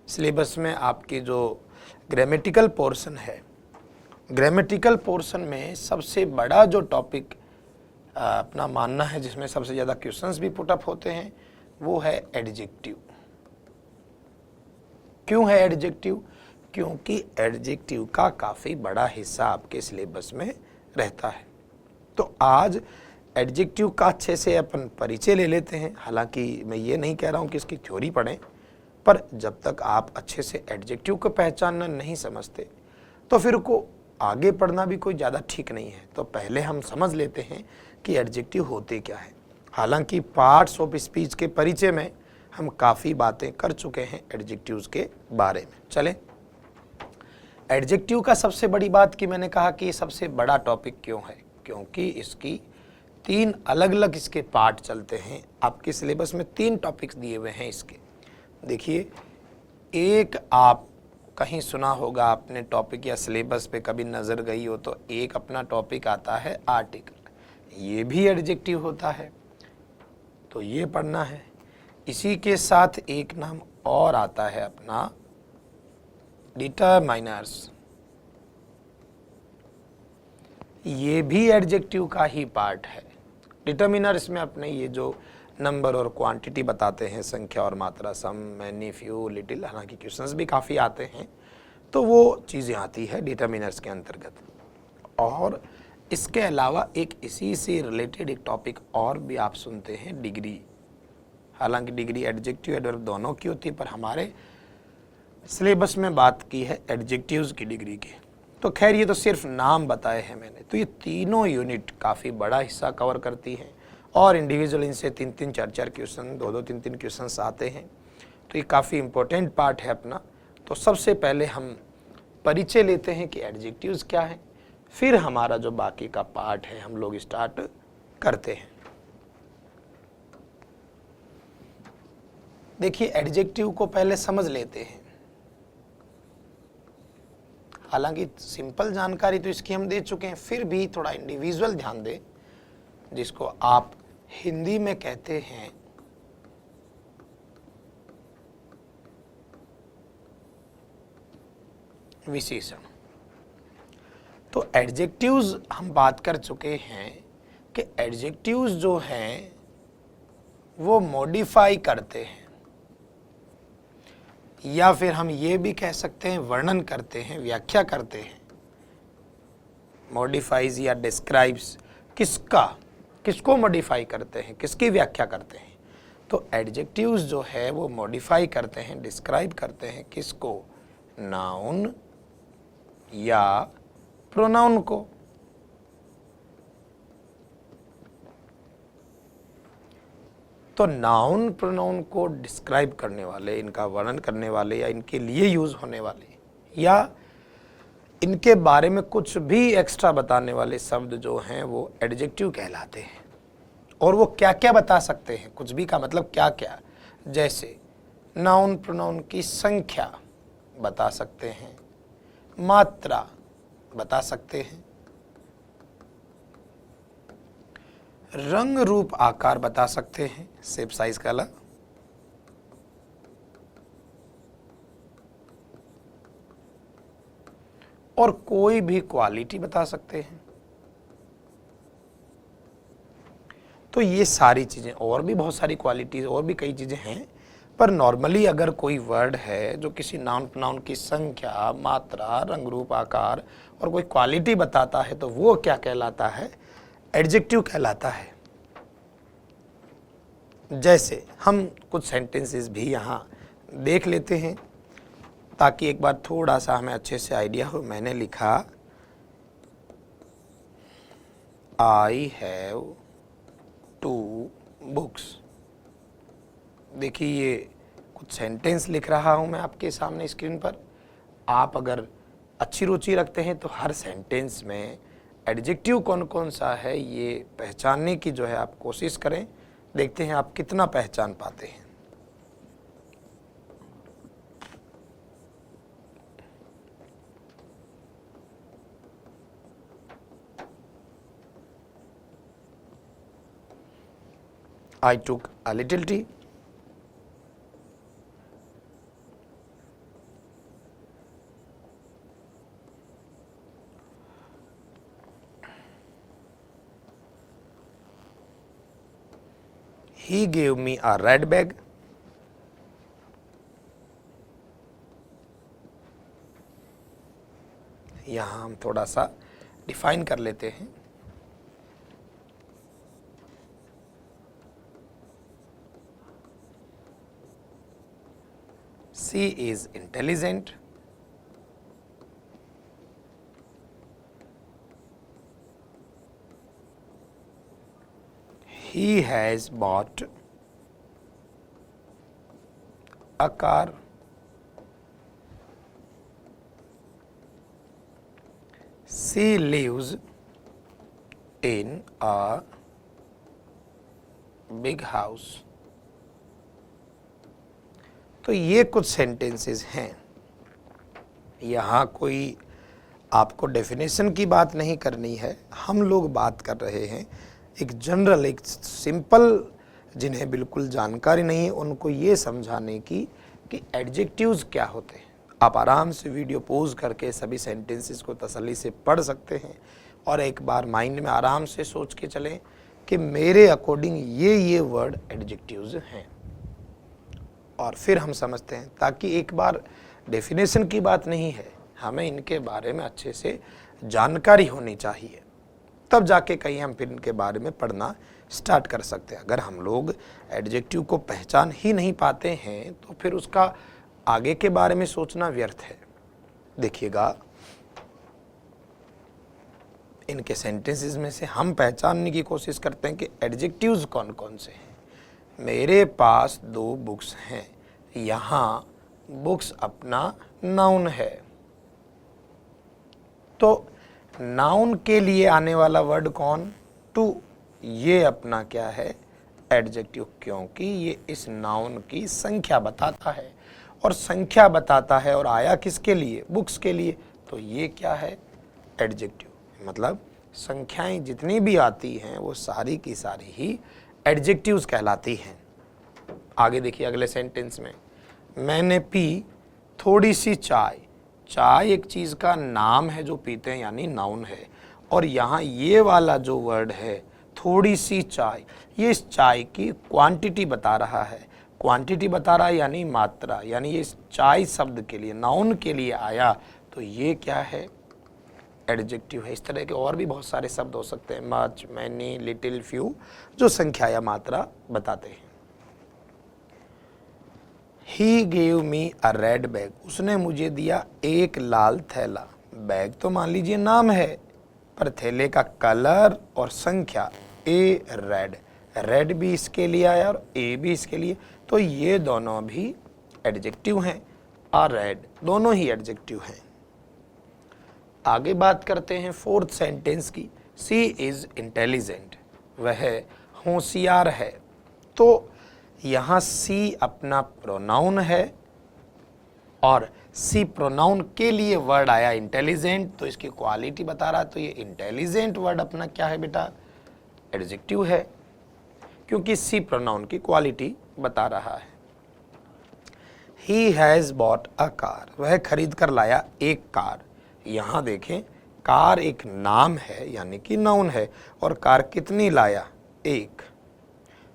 Syllabus में आपकी जो ग्रामेटिकल पोर्शन है, ग्रामेटिकल पोर्शन में सबसे बड़ा जो टॉपिक अपना मानना है, जिसमें सबसे ज़्यादा क्वेश्चंस भी पुटअप होते हैं, वो है एडजेक्टिव। क्यों है एडजेक्टिव? क्योंकि एडजेक्टिव का काफ़ी बड़ा हिस्सा आपके सिलेबस में रहता है। तो आज एडजेक्टिव का अच्छे से अपन परिचय ले लेते हैं। हालांकि मैं ये नहीं कह रहा हूँ कि इसकी थ्योरी पढ़ें, पर जब तक आप अच्छे से एडजेक्टिव को पहचानना नहीं समझते तो फिर को आगे पढ़ना भी कोई ज़्यादा ठीक नहीं है। तो पहले हम समझ लेते हैं कि एडजेक्टिव होते क्या है। हालांकि पार्ट्स ऑफ स्पीच के परिचय में हम काफ़ी बातें कर चुके हैं एडजेक्टिव्स के बारे में। चलें, एडजेक्टिव का सबसे बड़ी बात कि मैंने कहा कि ये सबसे बड़ा टॉपिक क्यों है, क्योंकि इसकी 3 अलग अलग इसके पार्ट चलते हैं। आपके सिलेबस में 3 टॉपिक्स दिए हुए हैं इसके। देखिए, एक आप कहीं सुना होगा आपने टॉपिक या सिलेबस पे कभी नज़र गई हो तो एक अपना टॉपिक आता है आर्टिकल, ये भी एडजेक्टिव होता है, तो ये पढ़ना है। इसी के साथ एक नाम और आता है अपना डिटरमाइनर्स, ये भी एडजेक्टिव का ही पार्ट है। डिटरमिनर्स में अपने ये जो नंबर और क्वांटिटी बताते हैं, संख्या और मात्रा, सम, मैनी, फ्यू, लिटिल, हालांकि क्वेश्चंस भी काफ़ी आते हैं, तो वो चीज़ें आती है डिटरमिनर्स के अंतर्गत। और इसके अलावा एक इसी से रिलेटेड एक टॉपिक और भी आप सुनते हैं, डिग्री। हालांकि डिग्री एडजेक्टिव एडवर्ब दोनों की होती है, पर हमारे सिलेबस में बात की है एडजेक्टिव्स की डिग्री की। तो खैर, ये तो सिर्फ नाम बताए हैं मैंने। तो ये तीनों यूनिट काफ़ी बड़ा हिस्सा कवर करती हैं और इंडिविजुअल इनसे 3-3, 4-4 क्वेश्चन, 2-2, 3-3 क्वेश्चन आते हैं। तो ये काफ़ी इंपॉर्टेंट पार्ट है अपना। तो सबसे पहले हम परिचय लेते हैं कि एडजेक्टिव्स क्या है, फिर हमारा जो बाकी का पार्ट है हम लोग स्टार्ट करते हैं। देखिए, एडजेक्टिव को पहले समझ लेते हैं। हालांकि सिंपल जानकारी तो इसकी हम दे चुके हैं, फिर भी थोड़ा इंडिविजुअल ध्यान दें, जिसको आप हिंदी में कहते हैं विशेषण। तो एडजेक्टिव्स हम बात कर चुके हैं कि एडजेक्टिव्स जो हैं वो मॉडिफाई करते हैं, या फिर हम ये भी कह सकते हैं वर्णन करते हैं, व्याख्या करते हैं। मॉडिफाइज या डिस्क्राइब्स किसको मॉडिफाई करते हैं, किसकी व्याख्या करते हैं। तो एडजेक्टिव्स जो है वो मॉडिफाई करते हैं, डिस्क्राइब करते हैं किसको? नाउन या प्रोनाउन को। तो नाउन प्रोनाउन को डिस्क्राइब करने वाले, इनका वर्णन करने वाले, या इनके लिए यूज होने वाले, या इनके बारे में कुछ भी एक्स्ट्रा बताने वाले शब्द जो हैं वो एडजेक्टिव कहलाते हैं। और वो क्या क्या बता सकते हैं, कुछ भी का मतलब क्या क्या, जैसे नाउन प्रोनाउन की संख्या बता सकते हैं, मात्रा बता सकते हैं, रंग रूप आकार बता सकते हैं, शेप साइज कलर, और कोई भी क्वालिटी बता सकते हैं। तो ये सारी चीजें, और भी बहुत सारी क्वालिटीज और भी कई चीजें हैं, पर नॉर्मली अगर कोई वर्ड है जो किसी नाउन प्रोनाउन की संख्या, मात्रा, रंग रूप आकार और कोई क्वालिटी बताता है तो वो क्या कहलाता है? एडजेक्टिव कहलाता है। जैसे हम कुछ सेंटेंसेस भी यहाँ देख लेते हैं ताकि एक बार थोड़ा सा हमें अच्छे से आइडिया हो। मैंने लिखा आई हैव 2 बुक्स। देखिए, ये कुछ सेंटेंस लिख रहा हूँ मैं आपके सामने स्क्रीन पर। आप अगर अच्छी रुचि रखते हैं तो हर सेंटेंस में एडजेक्टिव कौन कौन सा है ये पहचानने की जो है आप कोशिश करें। देखते हैं आप कितना पहचान पाते हैं। I took a little tea. He gave me a red bag. यहां हम थोड़ा सा डिफाइन कर लेते हैं। She is intelligent. He has bought a car. She lives in a big house. तो ये कुछ सेंटेंसेस हैं। यहाँ कोई आपको डेफिनेशन की बात नहीं करनी है, हम लोग बात कर रहे हैं एक जनरल, एक सिंपल, जिन्हें बिल्कुल जानकारी नहीं है उनको ये समझाने की कि एडजेक्टिव्स क्या होते हैं। आप आराम से वीडियो पॉज करके सभी सेंटेंसेस को तसल्ली से पढ़ सकते हैं और एक बार माइंड में आराम से सोच के चलें कि मेरे अकॉर्डिंग ये वर्ड एडजेक्टिव्स हैं, और फिर हम समझते हैं। ताकि एक बार डेफिनेशन की बात नहीं है, हमें इनके बारे में अच्छे से जानकारी होनी चाहिए, तब जाके कहीं हम फिर इनके बारे में पढ़ना स्टार्ट कर सकते हैं। अगर हम लोग एडजेक्टिव को पहचान ही नहीं पाते हैं तो फिर उसका आगे के बारे में सोचना व्यर्थ है। देखिएगा, इनके सेंटेंसेस में से हम पहचानने की कोशिश करते हैं कि एडजेक्टिव्स कौन कौन से हैं। मेरे पास 2 बुक्स हैं। यहाँ बुक्स अपना नाउन है, तो नाउन के लिए आने वाला वर्ड कौन? टू। ये अपना क्या है? एडजेक्टिव, क्योंकि ये इस नाउन की संख्या बताता है, और संख्या बताता है और आया किसके लिए? बुक्स के लिए। तो ये क्या है? एडजेक्टिव। मतलब संख्याएं जितनी भी आती हैं वो सारी की सारी ही एडजेक्टिव्स कहलाती हैं। आगे देखिए अगले सेंटेंस में, मैंने पी थोड़ी सी चाय। चाय एक चीज का नाम है जो पीते हैं, यानी नाउन है। और यहाँ ये वाला जो वर्ड है थोड़ी सी चाय, ये इस चाय की क्वांटिटी बता रहा है। क्वांटिटी बता रहा है यानी मात्रा, यानी ये इस चाय शब्द के लिए, नाउन के लिए आया, तो ये क्या है? एडजेक्टिव है। इस तरह के और भी बहुत सारे शब्द हो सकते हैं, मच, मैनी, लिटिल, फ्यू, जो संख्या या मात्रा बताते हैं। He gave me a red bag. उसने मुझे दिया एक लाल थैला। बैग तो मान लीजिए नाम है, पर थैले का कलर और संख्या ए रेड, रेड भी इसके लिए आया और ए भी इसके लिए, तो ये दोनों भी एडजेक्टिव हैं। आ रेड, दोनों ही एडजेक्टिव हैं। आगे बात करते हैं 4th सेंटेंस की। सी इज इंटेलिजेंट, वह होशियार है। तो यहाँ सी अपना प्रोनाउन है और सी प्रोनाउन के लिए वर्ड आया इंटेलिजेंट, तो इसकी क्वालिटी बता रहा है। तो ये इंटेलिजेंट वर्ड अपना क्या है बेटा? एडजेक्टिव है, क्योंकि सी प्रोनाउन की क्वालिटी बता रहा है। He has bought a car, वह खरीद कर लाया एक कार। यहाँ देखें, कार एक नाम है यानी कि नाउन है, और कार कितनी लाया? एक।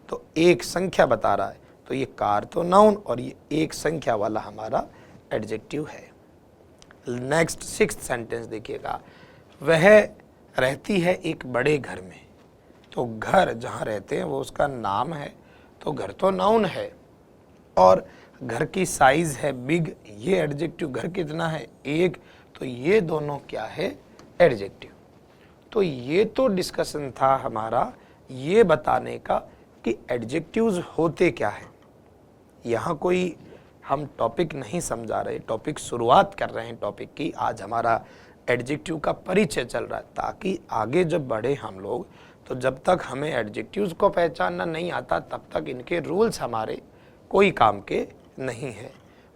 तो एक संख्या बता रहा है, तो ये कार तो नाउन और ये एक संख्या वाला हमारा एडजेक्टिव है। नेक्स्ट 6th सेंटेंस देखिएगा, वह रहती है एक बड़े घर में। तो घर जहाँ रहते हैं वो उसका नाम है, तो घर तो नाउन है, और घर की साइज है बिग, ये एडजेक्टिव। घर कितना है? एक, तो ये दोनों क्या है? एडजेक्टिव। तो ये तो डिस्कशन था हमारा ये बताने का कि एडजेक्टिव्स होते क्या है। यहाँ कोई हम टॉपिक नहीं समझा रहे, टॉपिक शुरुआत कर रहे हैं टॉपिक की। आज हमारा एडजेक्टिव का परिचय चल रहा है, ताकि आगे जब बढ़े हम लोग, तो जब तक हमें एडजेक्टिव्स को पहचानना नहीं आता तब तक इनके रूल्स हमारे कोई काम के नहीं है।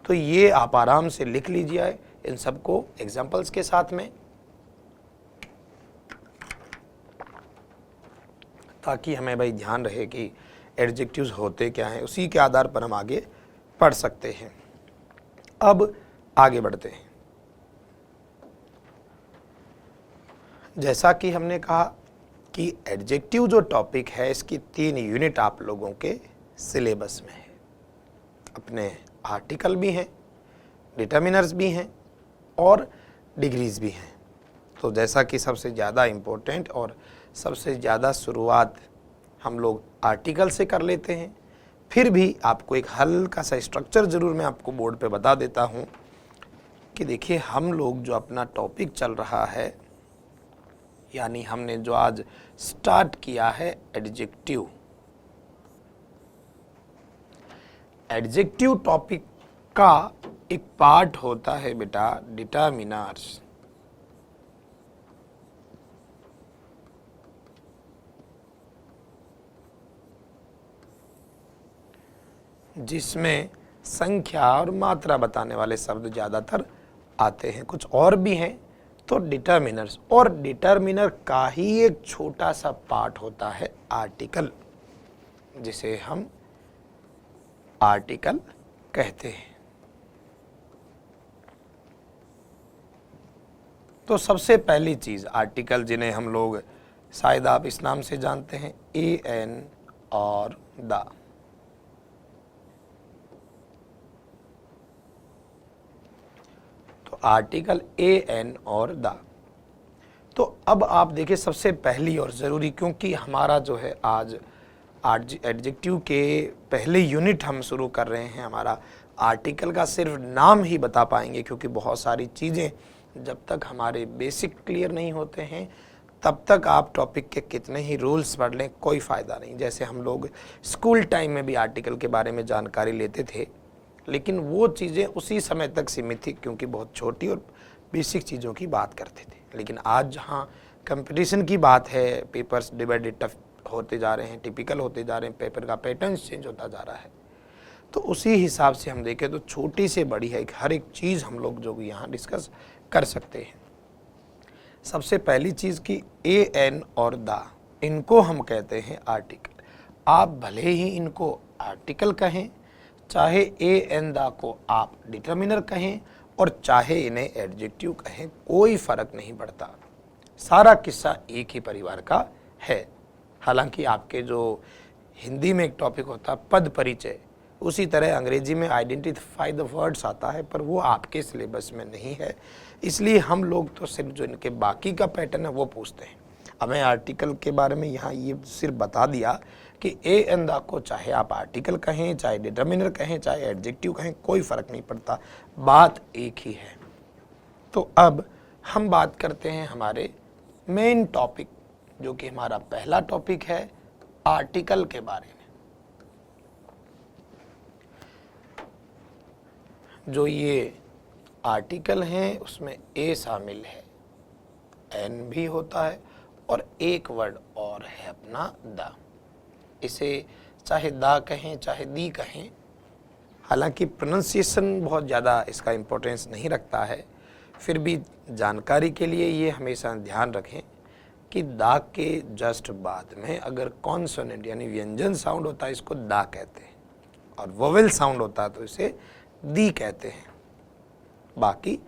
तो ये आप आराम से लिख लीजिए इन सबको एग्जाम्पल्स के साथ में, ताकि हमें भाई ध्यान रहे कि एडजेक्टिव्स होते क्या हैं, उसी के आधार पर हम आगे पढ़ सकते हैं। अब आगे बढ़ते हैं। जैसा कि हमने कहा कि एडजेक्टिव जो टॉपिक है इसकी 3 यूनिट आप लोगों के सिलेबस में है। अपने आर्टिकल भी हैं, डिटर्मिनर्स भी हैं और डिग्रीज भी हैं। तो जैसा कि सबसे ज़्यादा इम्पोर्टेंट और सबसे ज़्यादा शुरुआत हम लोग आर्टिकल से कर लेते हैं, फिर भी आपको एक हल्का सा स्ट्रक्चर ज़रूर मैं आपको बोर्ड पे बता देता हूँ कि देखिए हम लोग जो अपना टॉपिक चल रहा है, यानी हमने जो आज स्टार्ट किया है एडजेक्टिव। एडजेक्टिव टॉपिक का एक पार्ट होता है बेटा डिटर्मिनर्स। जिसमें संख्या और मात्रा बताने वाले शब्द ज़्यादातर आते हैं, कुछ और भी हैं। तो डिटर्मिनर्स और डिटर्मिनर का ही एक छोटा सा पार्ट होता है आर्टिकल, जिसे हम आर्टिकल कहते हैं। तो सबसे पहली चीज़ आर्टिकल, जिन्हें हम लोग शायद आप इस नाम से जानते हैं, ए एन और द। आर्टिकल ए एन और द। तो अब आप देखिए सबसे पहली और ज़रूरी, क्योंकि हमारा जो है आज एडजेक्टिव के पहले यूनिट हम शुरू कर रहे हैं, हमारा आर्टिकल का सिर्फ नाम ही बता पाएंगे, क्योंकि बहुत सारी चीज़ें जब तक हमारे बेसिक क्लियर नहीं होते हैं तब तक आप टॉपिक के कितने ही रूल्स पढ़ लें कोई फ़ायदा नहीं। जैसे हम लोग स्कूल टाइम में भी आर्टिकल के बारे में जानकारी लेते थे, लेकिन वो चीज़ें उसी समय तक सीमित थी, क्योंकि बहुत छोटी और बेसिक चीज़ों की बात करते थे। लेकिन आज जहाँ कंपटीशन की बात है, papers day by day tough होते जा रहे हैं, टिपिकल होते जा रहे हैं, पेपर का पैटर्न चेंज होता जा रहा है, तो उसी हिसाब से हम देखें तो छोटी से बड़ी है हर एक चीज़ हम लोग जो यहाँ डिस्कस कर सकते हैं। सबसे पहली चीज़ की ए एन और द, इनको हम कहते हैं आर्टिकल। आप भले ही इनको आर्टिकल कहें, चाहे ए एन द को आप डिटर्मिनर कहें और चाहे इन्हें एडजेक्टिव कहें, कोई फ़र्क नहीं पड़ता। सारा किस्सा एक ही परिवार का है। हालांकि आपके जो हिंदी में एक टॉपिक होता है पद परिचय, उसी तरह अंग्रेजी में आइडेंटिफाई द वर्ड्स आता है, पर वो आपके सिलेबस में नहीं है। इसलिए हम लोग तो सिर्फ जो इनके बाकी का पैटर्न है वो पूछते हैं। अब मैं आर्टिकल के बारे में यहाँ ये सिर्फ बता दिया कि ए एन द को चाहे आप आर्टिकल कहें, चाहे डिटर्मिनर कहें, चाहे एडजेक्टिव कहें, कोई फ़र्क नहीं पड़ता, बात एक ही है। तो अब हम बात करते हैं हमारे मेन टॉपिक, जो कि हमारा पहला टॉपिक है आर्टिकल के बारे में। जो ये आर्टिकल हैं उसमें ए शामिल है, एन भी होता है और एक वर्ड और है अपना द। इसे चाहे द कहें चाहे दी कहें, हालांकि प्रोनाउंसिएशन बहुत ज़्यादा इसका इम्पोर्टेंस नहीं रखता है, फिर भी जानकारी के लिए ये हमेशा ध्यान रखें कि द के जस्ट बाद में अगर कॉन्सोनेंट यानी व्यंजन साउंड होता है इसको द कहते हैं, और वोवेल साउंड होता है तो इसे दी कहते हैं। बाकी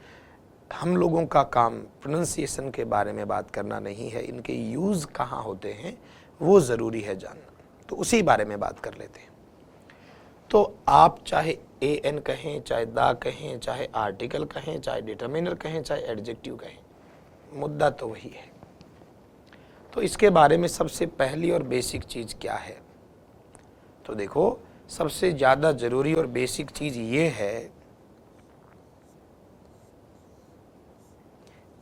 हम लोगों का काम प्रोनाउंसिएशन के बारे में बात करना नहीं है, इनके यूज़ कहाँ होते हैं वो ज़रूरी है जानना, तो उसी बारे में बात कर लेते हैं। तो आप चाहे ए एन कहें, चाहे द कहें, चाहे आर्टिकल कहें, चाहे डिटर्मिनर कहें, चाहे एडजेक्टिव कहें, मुद्दा तो वही है। तो इसके बारे में सबसे पहली और बेसिक चीज़ क्या है, तो देखो सबसे ज़्यादा ज़रूरी और बेसिक चीज़ ये है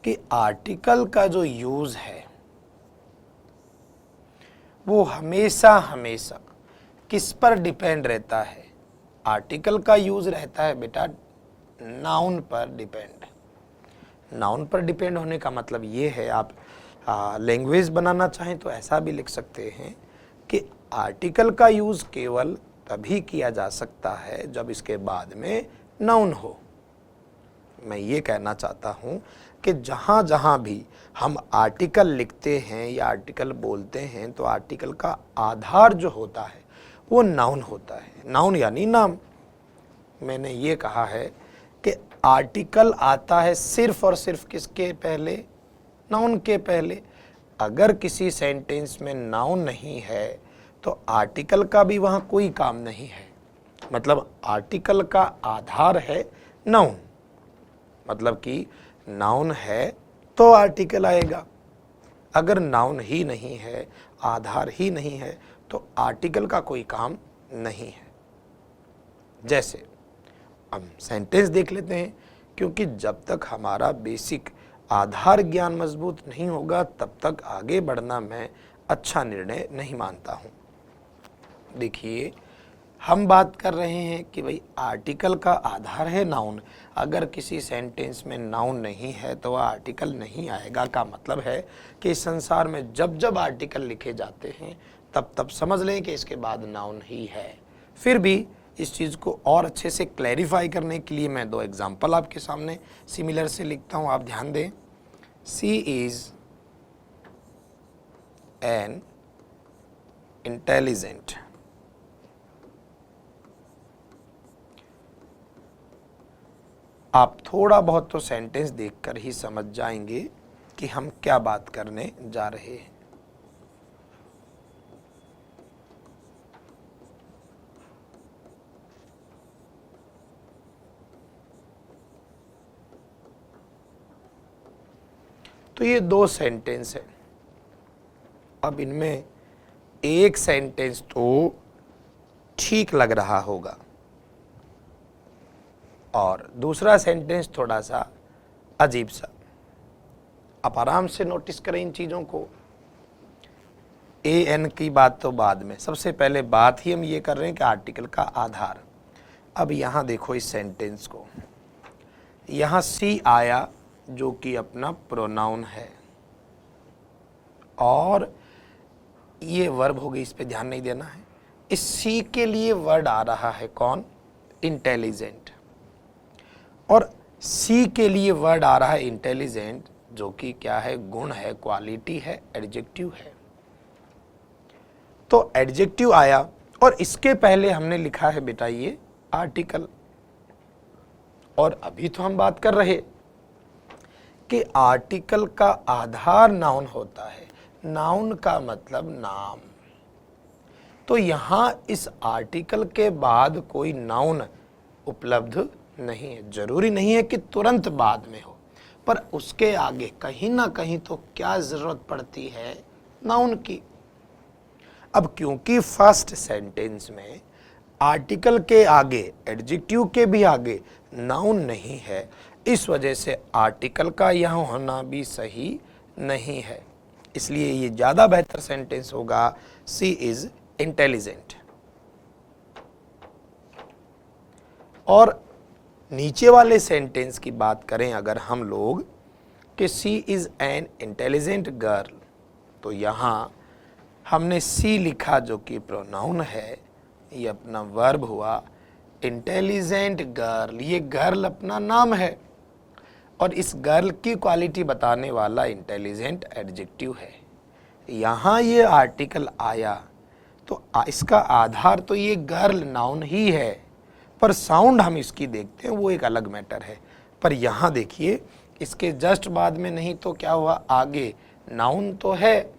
कि आर्टिकल का जो यूज़ है वो हमेशा हमेशा किस पर डिपेंड रहता है। आर्टिकल का यूज़ रहता है बेटा नाउन पर डिपेंड। नाउन पर डिपेंड होने का मतलब ये है, आप लैंग्वेज बनाना चाहें तो ऐसा भी लिख सकते हैं कि आर्टिकल का यूज़ केवल तभी किया जा सकता है जब इसके बाद में नाउन हो। मैं ये कहना चाहता हूँ कि जहाँ जहाँ भी हम आर्टिकल लिखते हैं या आर्टिकल बोलते हैं तो आर्टिकल का आधार जो होता है वो नाउन होता है। नाउन यानी नाम। मैंने ये कहा है कि आर्टिकल आता है सिर्फ और सिर्फ किसके पहले, नाउन के पहले। अगर किसी सेंटेंस में नाउन नहीं है तो आर्टिकल का भी वहां कोई काम नहीं है। मतलब आर्टिकल का आधार है नाउन, मतलब कि नाउन है तो आर्टिकल आएगा। अगर नाउन ही नहीं है, आधार ही नहीं है, तो आर्टिकल का कोई काम नहीं है। जैसे हम सेंटेंस देख लेते हैं, क्योंकि जब तक हमारा बेसिक आधार ज्ञान मजबूत नहीं होगा तब तक आगे बढ़ना मैं अच्छा निर्णय नहीं मानता हूं। देखिए, हम बात कर रहे हैं कि भाई आर्टिकल का आधार है नाउन। अगर किसी सेंटेंस में नाउन नहीं है तो वह आर्टिकल नहीं आएगा। का मतलब है कि इस संसार में जब जब आर्टिकल लिखे जाते हैं तब तब समझ लें कि इसके बाद नाउन ही है। फिर भी इस चीज़ को और अच्छे से क्लैरिफाई करने के लिए मैं 2 एग्जाम्पल आपके सामने सिमिलर से लिखता हूँ। आप ध्यान दें। सी इज एन इंटेलिजेंट। आप थोड़ा बहुत तो सेंटेंस देखकर ही समझ जाएंगे कि हम क्या बात करने जा रहे हैं। तो ये 2 सेंटेंस है। अब इनमें एक सेंटेंस तो ठीक लग रहा होगा और दूसरा सेंटेंस थोड़ा सा अजीब सा। आप आराम से नोटिस करें इन चीज़ों को। ए एन की बात तो बाद में, सबसे पहले बात ही हम ये कर रहे हैं कि आर्टिकल का आधार। अब यहाँ देखो इस सेंटेंस को, यहाँ सी आया जो कि अपना प्रोनाउन है और ये वर्ब हो गई, इस पे ध्यान नहीं देना है। इस सी के लिए वर्ड आ रहा है कौन? इंटेलिजेंट। और सी के लिए वर्ड आ रहा है इंटेलिजेंट, जो कि क्या है? गुण है, क्वालिटी है, एडजेक्टिव है। तो एडजेक्टिव आया और इसके पहले हमने लिखा है बेटा ये आर्टिकल। और अभी तो हम बात कर रहे कि आर्टिकल का आधार नाउन होता है। नाउन का मतलब नाम। तो यहां इस आर्टिकल के बाद कोई नाउन उपलब्ध नहीं है। जरूरी नहीं है कि तुरंत बाद में हो, पर उसके आगे कहीं ना कहीं तो क्या जरूरत पड़ती है? नाउन की। अब क्योंकि फर्स्ट सेंटेंस में आर्टिकल के आगे, एडजेक्टिव के भी आगे नाउन नहीं है, इस वजह से आर्टिकल का यहां होना भी सही नहीं है। इसलिए ये ज्यादा बेहतर सेंटेंस होगा, सी इज इंटेलिजेंट। और नीचे वाले सेंटेंस की बात करें अगर हम लोग कि सी इज एन इंटेलिजेंट गर्ल, तो यहां हमने सी लिखा जो कि प्रोनाउन है, ये अपना वर्ब हुआ। इंटेलिजेंट गर्ल, ये गर्ल अपना नाम है और इस गर्ल की क्वालिटी बताने वाला इंटेलिजेंट एडजेक्टिव है। यहाँ ये आर्टिकल आया तो इसका आधार तो ये गर्ल नाउन ही है, पर साउंड हम इसकी देखते हैं वो एक अलग मैटर है। पर यहाँ देखिए इसके जस्ट बाद में नहीं तो क्या हुआ? आगे नाउन तो है,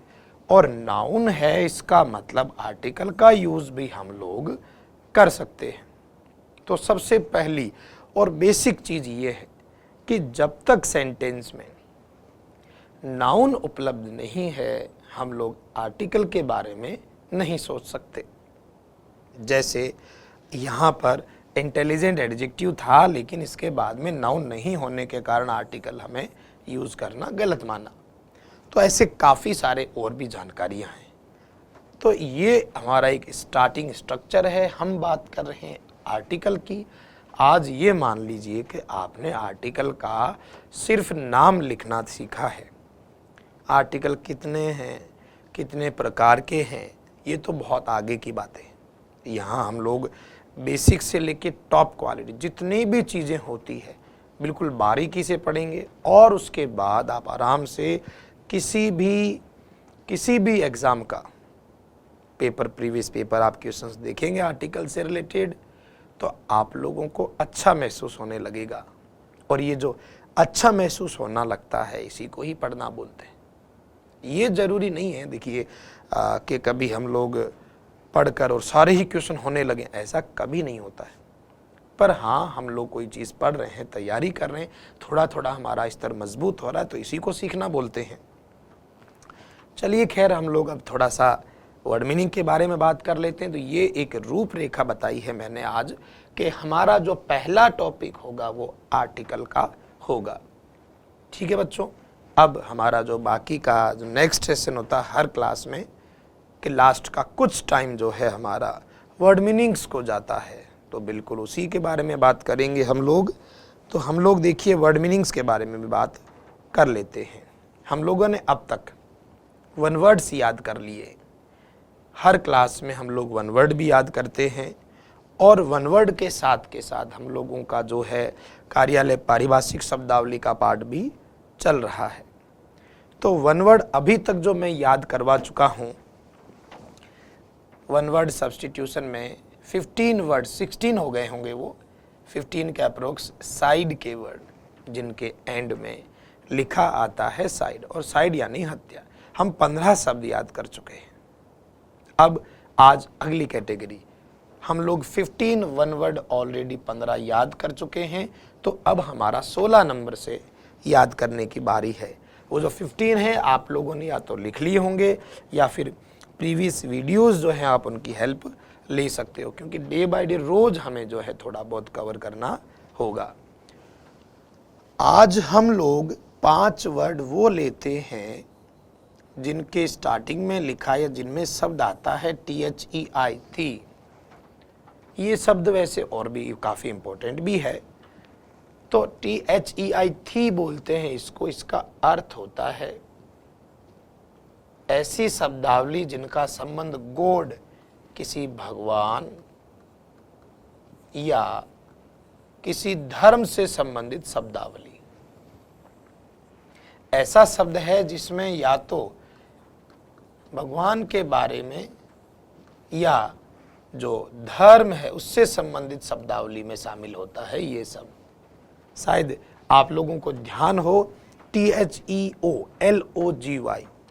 और नाउन है इसका मतलब आर्टिकल का यूज भी हम लोग कर सकते हैं। तो सबसे पहली और बेसिक चीज ये है कि जब तक सेंटेंस में नाउन उपलब्ध नहीं है हम लोग आर्टिकल के बारे में नहीं सोच सकते। जैसे यहाँ पर इंटेलिजेंट एडजेक्टिव था लेकिन इसके बाद में नाउन नहीं होने के कारण आर्टिकल हमें यूज करना गलत माना। तो ऐसे काफ़ी सारे और भी जानकारियाँ हैं। तो ये हमारा एक स्टार्टिंग स्ट्रक्चर है। हम बात कर रहे हैं आर्टिकल की। आज ये मान लीजिए कि आपने आर्टिकल का सिर्फ नाम लिखना सीखा है। आर्टिकल कितने हैं, कितने प्रकार के हैं, ये तो बहुत आगे की बात है। यहाँ हम लोग बेसिक से लेके टॉप क्वालिटी जितनी भी चीज़ें होती है बिल्कुल बारीकी से पढ़ेंगे, और उसके बाद आप आराम से किसी भी एग्ज़ाम का पेपर, प्रीवियस पेपर आप क्वेश्चंस देखेंगे आर्टिकल से रिलेटेड, तो आप लोगों को अच्छा महसूस होने लगेगा। और ये जो अच्छा महसूस होना लगता है इसी को ही पढ़ना बोलते हैं। ये जरूरी नहीं है देखिए कि कभी हम लोग पढ़कर और सारे ही क्वेश्चन होने लगे, ऐसा कभी नहीं होता है। पर हाँ, हम लोग कोई चीज़ पढ़ रहे हैं, तैयारी कर रहे हैं, थोड़ा थोड़ा हमारा स्तर मजबूत हो रहा है, तो इसी को सीखना बोलते हैं। चलिए खैर, हम लोग अब थोड़ा सा वर्ड मीनिंग के बारे में बात कर लेते हैं। तो ये एक रूपरेखा बताई है मैंने आज कि हमारा जो पहला टॉपिक होगा वो आर्टिकल का होगा। ठीक है बच्चों, अब हमारा जो बाकी का जो नेक्स्ट सेशन होता है हर क्लास में कि लास्ट का कुछ टाइम जो है हमारा वर्ड मीनिंग्स को जाता है, तो बिल्कुल उसी के बारे में बात करेंगे हम लोग। तो हम लोग देखिए वर्ड मीनिंग्स के बारे में भी बात कर लेते हैं। हम लोगों ने अब तक वन वर्ड्स याद कर लिए, हर क्लास में हम लोग वन वर्ड भी याद करते हैं, और वन वर्ड के साथ हम लोगों का जो है कार्यालय पारिभाषिक शब्दावली का पार्ट भी चल रहा है। तो वन वर्ड अभी तक जो मैं याद करवा चुका हूँ, वन वर्ड सब्स्टिट्यूशन में 15 वर्ड, 16 हो गए होंगे वो, 15 के अप्रोक्स साइड के वर्ड जिनके एंड में लिखा आता है साइड, और साइड यानी हत्या, हम 15 शब्द याद कर चुके हैं। अब आज अगली कैटेगरी, हम लोग 15 वन वर्ड ऑलरेडी 15 याद कर चुके हैं, तो अब हमारा 16 नंबर से याद करने की बारी है। वो जो 15 है आप लोगों ने या तो लिख लिए होंगे या फिर प्रीवियस वीडियोस जो हैं आप उनकी हेल्प ले सकते हो, क्योंकि डे बाय डे रोज हमें जो है थोड़ा बहुत कवर करना होगा। आज हम लोग 5 वर्ड वो लेते हैं जिनके स्टार्टिंग में लिखा या जिनमें शब्द आता है THEI थी। ये शब्द वैसे और भी काफ़ी इंपॉर्टेंट भी है। तो THEI थी बोलते हैं इसको, इसका अर्थ होता है ऐसी शब्दावली जिनका संबंध गॉड, किसी भगवान या किसी धर्म से संबंधित शब्दावली। ऐसा शब्द है जिसमें या तो भगवान के बारे में या जो धर्म है उससे संबंधित शब्दावली में शामिल होता है ये सब। शायद आप लोगों को ध्यान हो, THEOLOGY,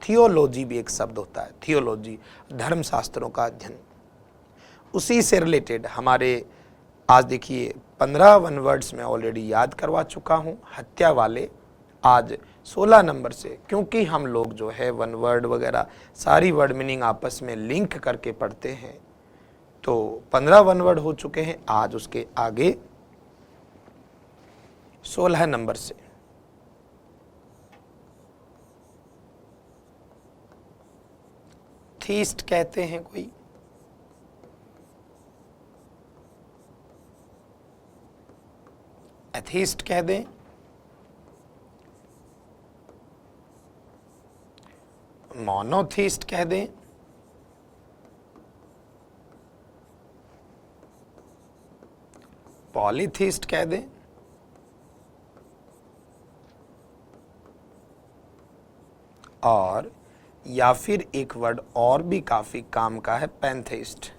थियोलॉजी भी एक शब्द होता है, थियोलॉजी धर्म शास्त्रों का अध्ययन। उसी से रिलेटेड हमारे आज देखिए 15 वन वर्ड्स में ऑलरेडी याद करवा चुका हूँ, हत्या वाले आज 16 नंबर से, क्योंकि हम लोग जो है वन वर्ड वगैरह सारी वर्ड मीनिंग आपस में लिंक करके पढ़ते हैं, तो 15 वन वर्ड हो चुके हैं। आज उसके आगे 16 नंबर से थीस्ट कहते हैं कोई, एथीस्ट कह दें, मोनोथीस्ट कह दें, पॉलीथीस्ट कह दें, और या फिर एक वर्ड और भी काफी काम का है, पैंथेइस्ट।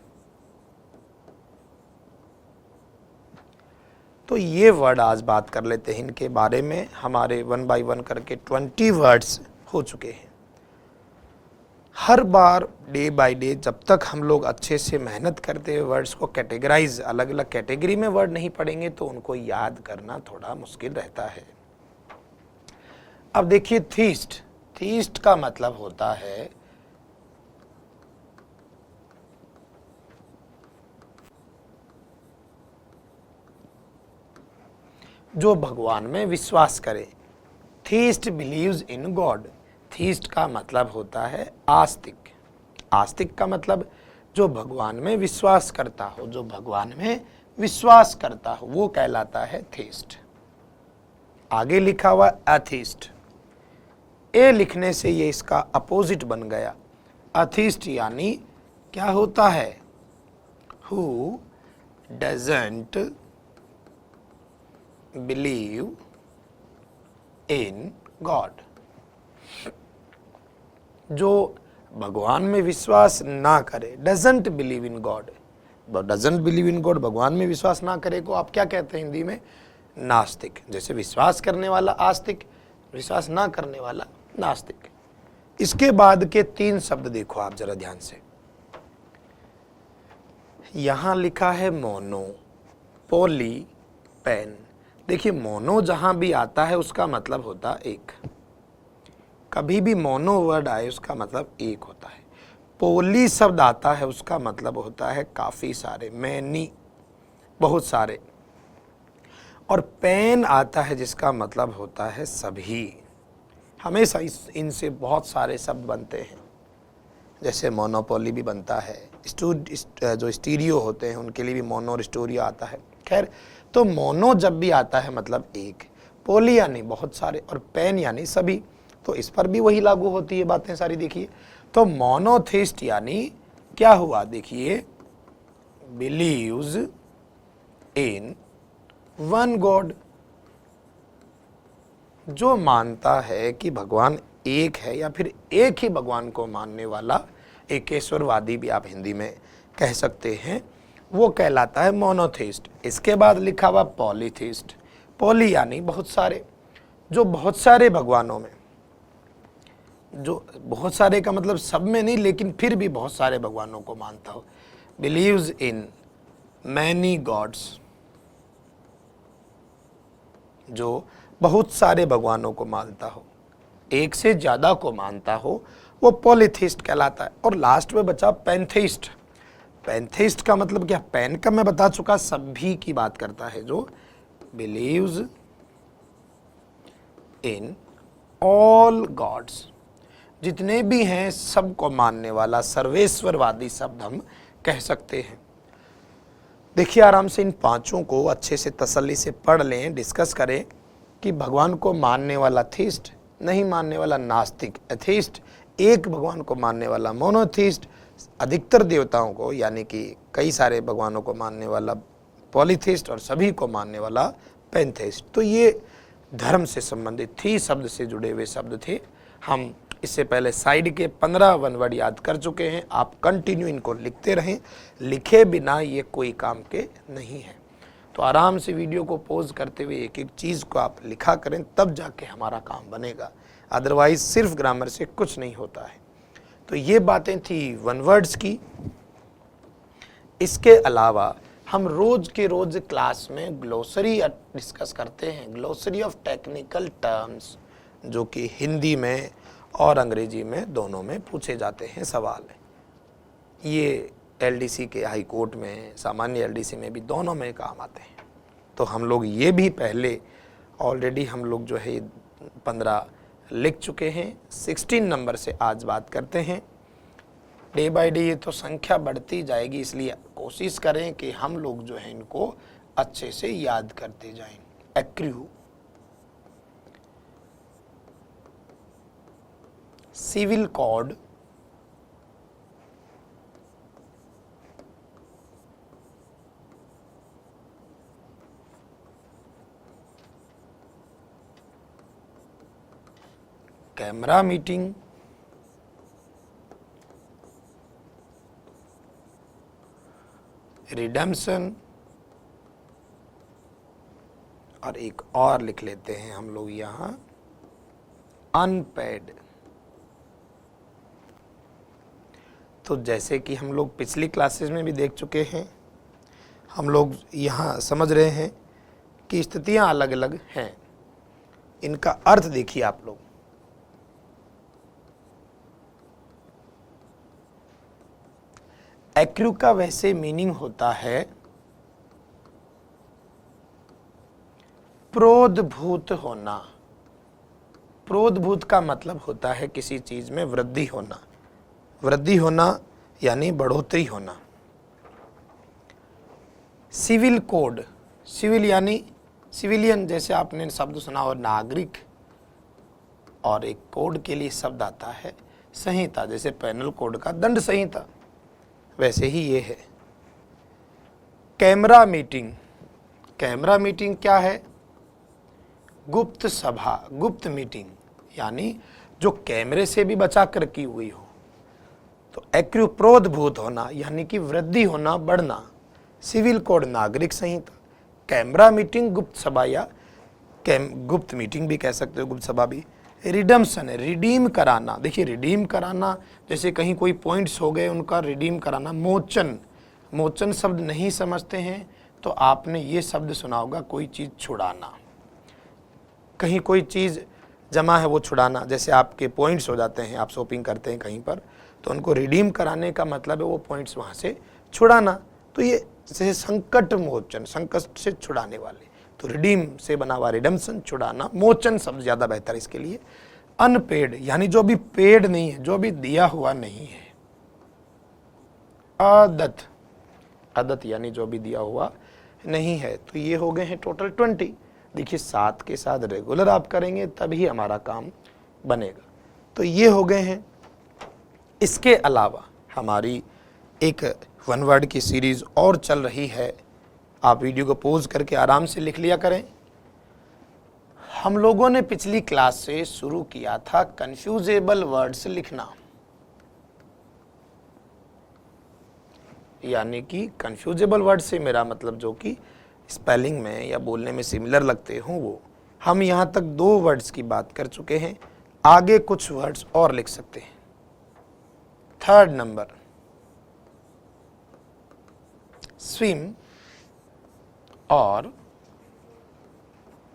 तो ये वर्ड आज बात कर लेते हैं इनके बारे में। हमारे 1 बाय 1 करके 20 वर्ड्स हो चुके हैं। हर बार डे बाय डे जब तक हम लोग अच्छे से मेहनत करते हुए वर्ड्स को कैटेगराइज, अलग अलग कैटेगरी में वर्ड नहीं पढ़ेंगे तो उनको याद करना थोड़ा मुश्किल रहता है। अब देखिए थीस्ट, थीस्ट का मतलब होता है जो भगवान में विश्वास करे। Theist believes in God. Theist का मतलब होता है आस्तिक। आस्तिक का मतलब जो भगवान में विश्वास करता हो, जो भगवान में विश्वास करता हो वो कहलाता है थीस्ट। आगे लिखा हुआ एथीस्ट, ए लिखने से ये इसका अपोजिट बन गया। अथीस्ट यानी क्या होता है? Who doesn't believe in God. जो भगवान में विश्वास ना करे, doesn't believe in God. Doesn't believe in God, भगवान में विश्वास ना करे को आप क्या कहते हैं हिंदी में? नास्तिक। जैसे विश्वास करने वाला आस्तिक, विश्वास ना करने वाला नास्तिक। इसके बाद के 3 शब्द देखो आप जरा ध्यान से। यहां लिखा है मोनो, पोली, पेन। देखिए मोनो जहां भी आता है उसका मतलब होता है एक। कभी भी मोनो वर्ड आए उसका मतलब एक होता है। पोली शब्द आता है उसका मतलब होता है काफी सारे, मैनी, बहुत सारे। और पेन आता है जिसका मतलब होता है सभी। हमेशा इनसे बहुत सारे शब्द बनते हैं, जैसे मोनोपोली भी बनता है, जो स्टीरियो होते हैं उनके लिए भी मोनो और स्टूडियो आता है। खैर, तो मोनो जब भी आता है मतलब एक, पोली यानी बहुत सारे, और पेन यानी सभी। तो इस पर भी वही लागू होती है बातें सारी। देखिए तो मोनोथिस्ट यानी क्या हुआ, देखिए बिलीव्स इन वन गॉड, जो मानता है कि भगवान एक है या फिर एक ही भगवान को मानने वाला, एकेश्वरवादी भी आप हिंदी में कह सकते हैं, वो कहलाता है मोनोथिस्ट। इसके बाद लिखा हुआ पॉलीथिस्ट। पॉली यानी बहुत सारे, जो बहुत सारे भगवानों में, जो बहुत सारे का मतलब सब में नहीं लेकिन फिर भी बहुत सारे भगवानों को मानता हो। बिलीव्स इन मैनी गॉड्स, जो बहुत सारे भगवानों को मानता हो, एक से ज्यादा को मानता हो, वो पॉलीथिस्ट कहलाता है। और लास्ट में बचा पैंथेइस्ट। पैंथेइस्ट का मतलब क्या, पैन का मैं बता चुका, सभी की बात करता है, जो बिलीव्स इन ऑल गॉड्स, जितने भी हैं सबको मानने वाला, सर्वेश्वरवादी शब्द हम कह सकते हैं। देखिए आराम से इन पांचों को अच्छे से तसल्ली से पढ़ लें, डिस्कस करें कि भगवान को मानने वाला थीस्ट, नहीं मानने वाला नास्तिक एथीस्ट, एक भगवान को मानने वाला मोनोथीस्ट, अधिकतर देवताओं को यानी कि कई सारे भगवानों को मानने वाला पॉलीथिस्ट, और सभी को मानने वाला पैंथेइस्ट। तो ये धर्म से संबंधित थी, शब्द से जुड़े हुए शब्द थे। हम इससे पहले साइड के 15 वन वर्ड याद कर चुके हैं। आप कंटिन्यू इनको लिखते रहें, लिखे बिना ये कोई काम के नहीं है। तो आराम से वीडियो को पॉज करते हुए एक एक चीज़ को आप लिखा करें, तब जाके हमारा काम बनेगा। अदरवाइज सिर्फ ग्रामर से कुछ नहीं होता है। तो ये बातें थी वन वर्ड्स की। इसके अलावा हम रोज के रोज क्लास में ग्लोसरी डिस्कस करते हैं, ग्लोसरी ऑफ टेक्निकल टर्म्स, जो कि हिंदी में और अंग्रेजी में दोनों में पूछे जाते हैं सवाल। ये एलडीसी के हाई कोर्ट में, सामान्य एलडीसी में भी दोनों में काम आते हैं। तो हम लोग ये भी पहले ऑलरेडी हम लोग जो है 15 लिख चुके हैं। 16 नंबर से आज बात करते हैं। डे बाय डे ये तो संख्या बढ़ती जाएगी, इसलिए कोशिश करें कि हम लोग जो है इनको अच्छे से याद करते जाएं। Accrue, civil code, camera meeting, redemption, और एक और लिख लेते हैं हम लोग यहां अनपेड। तो जैसे कि हम लोग पिछली क्लासेस में भी देख चुके हैं, हम लोग यहाँ समझ रहे हैं कि स्थितियाँ अलग अलग हैं। इनका अर्थ देखिए आप लोग। एक्रू का वैसे मीनिंग होता है प्रोद्भूत होना। प्रोद्भूत का मतलब होता है किसी चीज में वृद्धि होना। वृद्धि होना यानी बढ़ोतरी होना। सिविल कोड, सिविल यानी सिविलियन, जैसे आपने शब्द सुना हो नागरिक, और एक कोड के लिए शब्द आता है संहिता, जैसे पेनल कोड का दंड संहिता, वैसे ही ये है। कैमरा मीटिंग, कैमरा मीटिंग क्या है, गुप्त सभा, गुप्त मीटिंग, यानी जो कैमरे से भी बचा कर की हुई हो। तो एक्रू प्रोद्भूत होना यानी कि वृद्धि होना, बढ़ना। सिविल कोड नागरिक संहिता, कैमरा मीटिंग गुप्त सभा, या गुप्त मीटिंग भी कह सकते हो, गुप्त सभा भी, रिडम्पशन है, रिडीम कराना। देखिए रिडीम कराना, जैसे कहीं कोई पॉइंट्स हो गए उनका रिडीम कराना। मोचन, मोचन शब्द नहीं समझते हैं तो आपने ये शब्द सुना होगा, कोई चीज़ छुड़ाना। कहीं कोई चीज़ जमा है वो छुड़ाना, जैसे आपके पॉइंट्स हो जाते हैं, आप शॉपिंग करते हैं कहीं पर तो उनको रिडीम कराने का मतलब है वो पॉइंट्स वहाँ से छुड़ाना। तो ये जैसे संकट मोचन, संकट से छुड़ाने वाले, तो रिडीम से बना हुआ रिडम्पशन, छुड़ाना। मोचन शब्द ज़्यादा बेहतर है इसके लिए। अनपेड यानी जो भी पेड नहीं है, जो भी दिया हुआ नहीं है। आदत, आदत यानी जो भी दिया हुआ नहीं है। तो ये हो गए हैं टोटल 20। देखिए 7 के साथ रेगुलर आप करेंगे तभी हमारा काम बनेगा। तो ये हो गए हैं। इसके अलावा हमारी एक वन वर्ड की सीरीज और चल रही है, आप वीडियो को पॉज करके आराम से लिख लिया करें। हम लोगों ने पिछली क्लास से शुरू किया था कन्फ्यूजेबल वर्ड्स लिखना, यानी कि कन्फ्यूजेबल वर्ड से मेरा मतलब जो कि स्पेलिंग में या बोलने में सिमिलर लगते हों वो। हम यहाँ तक 2 वर्ड्स की बात कर चुके हैं, आगे कुछ वर्ड्स और लिख सकते हैं। 3rd नंबर स्विम और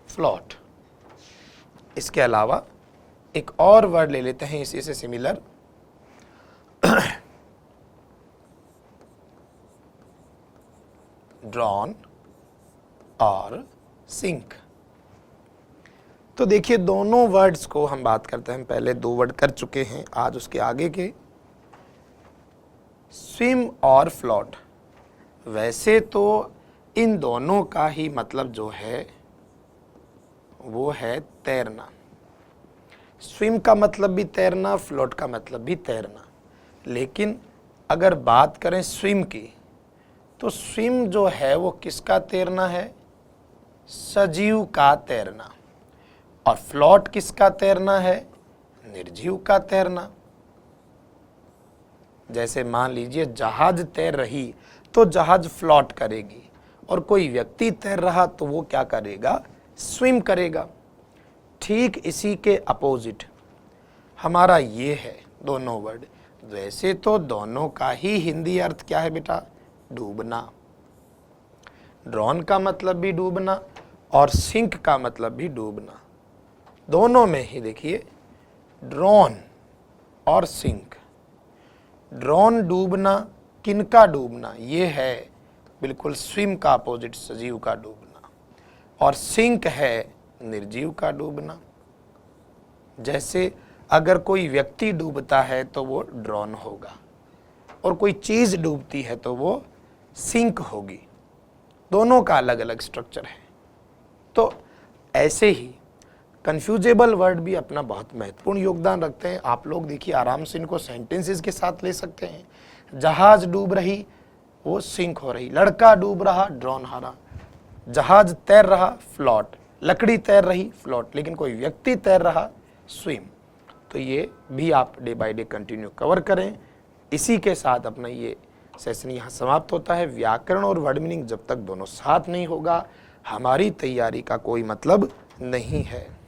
फ्लोट। इसके अलावा एक और वर्ड ले लेते हैं इसी से सिमिलर, ड्रॉन और सिंक। तो देखिए दोनों वर्ड्स को हम बात करते हैं, पहले 2 वर्ड कर चुके हैं, आज उसके आगे के स्विम और फ्लोट। वैसे तो इन दोनों का ही मतलब जो है वो है तैरना। स्विम का मतलब भी तैरना, फ्लोट का मतलब भी तैरना। लेकिन अगर बात करें स्विम की, तो स्विम जो है वो किसका तैरना है? सजीव का तैरना। और फ्लोट किसका तैरना है? निर्जीव का तैरना। जैसे मान लीजिए जहाज तैर रही तो जहाज फ्लोट करेगी, और कोई व्यक्ति तैर रहा तो वो क्या करेगा? स्विम करेगा। ठीक इसी के अपोजिट हमारा ये है दोनों वर्ड। वैसे तो दोनों का ही हिंदी अर्थ क्या है बेटा? डूबना। ड्रॉन का मतलब भी डूबना और सिंक का मतलब भी डूबना। दोनों में ही देखिए ड्रॉन और सिंक। ड्रॉन डूबना, किनका डूबना? ये है बिल्कुल स्विम का अपोजिट, सजीव का डूबना। और सिंक है निर्जीव का डूबना। जैसे अगर कोई व्यक्ति डूबता है तो वो ड्रॉन होगा, और कोई चीज़ डूबती है तो वो सिंक होगी। दोनों का अलग अलग स्ट्रक्चर है। तो ऐसे ही कन्फ्यूजेबल वर्ड भी अपना बहुत महत्वपूर्ण योगदान रखते हैं। आप लोग देखिए आराम से इनको सेंटेंसेस के साथ ले सकते हैं। जहाज डूब रही, वो सिंक हो रही। लड़का डूब रहा, ड्रॉन हारा। जहाज तैर रहा, फ्लोट। लकड़ी तैर रही, फ्लोट। लेकिन कोई व्यक्ति तैर रहा, स्विम। तो ये भी आप day by day continue cover करें। इसी के साथ अपना ये सेशन यहाँ समाप्त होता है। व्याकरण और वर्ड मीनिंग जब तक दोनों साथ नहीं होगा, हमारी तैयारी का कोई मतलब नहीं है।